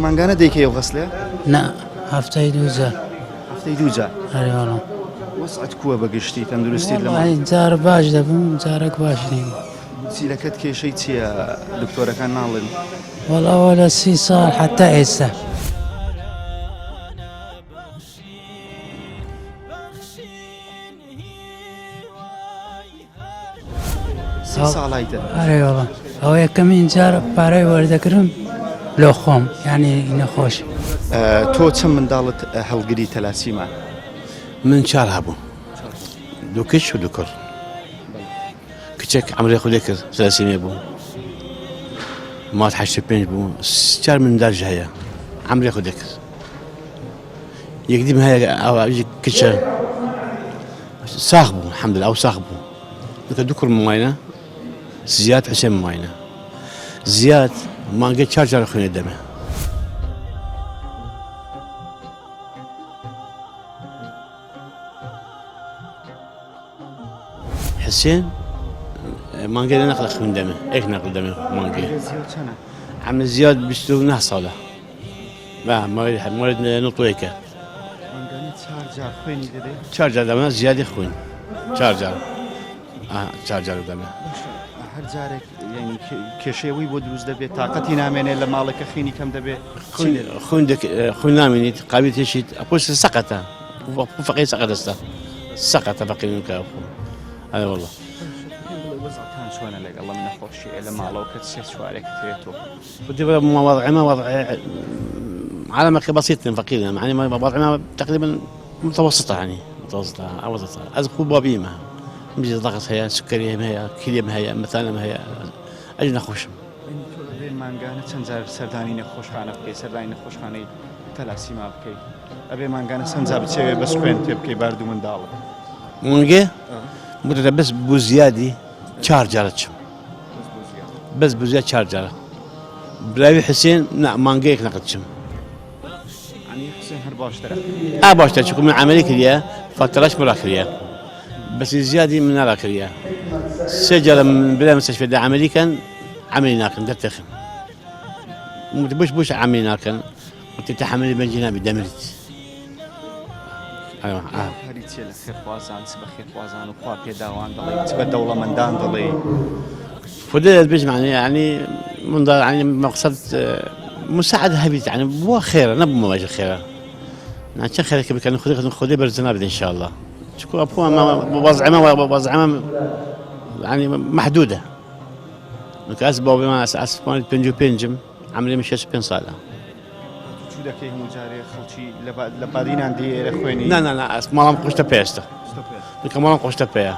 مانگانە دەیکەی و غەسلێ؟ نا هەفتەی دووجار. هەفتەی دووجار؟ هەرێ وەڵام. وەسعت کووە بەگشتی تەندروستیت لە وەڵڵاهی جارە باش دەبم جارێک باش نیم. چیلەکەت کێشەی چییە دکتۆرەکان ناڵێن؟ وەڵا وەلە 30 ساڵ حتا ئێستا. 30 ساڵایتە؟ هەرێ وەڵام ئەوە یەکەمین جار پارەی وەردەگرم لۆ خۆم یعنی نەخۆش. تۆ چەند منداڵت هەڵگری تەلاسیمە؟ من 4 هەبوو، دوو کچ و دوو کوڕ. کچێک عەمری خودی کرد تەلاسیمێ بوو، مات 85 بوو، 4 منداڵ هەیە عەمری خودی کرد. یەکدیم هەیە ئەوە کچە ساغ بوو الحەمدولله ئەو ساغ بوو. دوو کوڕ مامایە زیاد حوسێن مامایە. زیاد مانگەی 4 جار خوێنێ دەمێ. حسين مانجي نقل خوين دمه ايش نقل دمه مانجي عم زياد بيشتو نحصله ما مريد نطويكه شارجر دمه زياد خوين شارجر شارجر دمه هەر جارێک ینی کێشەوەی بۆ دروست دەبێت تااقەتی نامێنێت لە ماڵەکە خینی کەم دەبێت خوين نامينيت قابل تشيت أبوس سقط فقير سقط سقط بقي منك هذا والله وەزعتان چۆنە لەگەڵ ئەم نەخۆشیە لە ماڵەوە کە چێ سوارێک تێتەوە؟ بدي وضعنا وضع عالم بسيط فقير يعني وضعنا تقريبا متوسطة يعني متوسطة أو وسطة أذكر بابيمة بيجي ضغط هي سكري هي كليم هي مثلا هي أجي نخوش مانگانە چەند جار سەردانی نەخۆشخانە بکەی سەردانی نەخۆشخانەی تەلاسیما بکەی ئەبێ مانگانە چەند جار بچێوێ بە سوێن تێ بکەی باردوو منداڵە مونجي مدة بس بوزيادي 4 جارتشم بس بوزياد 4 جارة براوي حسين لا مانجيك نقدشم يعني حسين هەر باشترە باشتر شكون من عملية كريا فترش مرا كريا بس زيادة من نرا كريا سجل من بلا مستشفى ده عملي كان عملي ناكن درتخم بوش عملي ناكن وتتحمل من جنابي دمرت ايوه هەریچێ لە خێرخوازان چ بە خێرخوازان و خوا پێداوان دەڵێ چ بە دەوڵەمەندان دەڵێ فديت بيجمعني يعني من يعني مقصد مساعدة هبيت يعني بوا خير نبو ما واجه خير نحن خير كبير كان خذي برزنا بدي إن شاء الله شكو أبوه ما وضع يعني محدودة نكاس بابي ما أساس بنجو بنجم عملي مش 20 صالة چوو دەکەی هەموو جارێ خەڵکی لە بادینان دیێرە خوێنی لا ماڵام قوشتە پێشتە کە ماڵام قوشتە پێە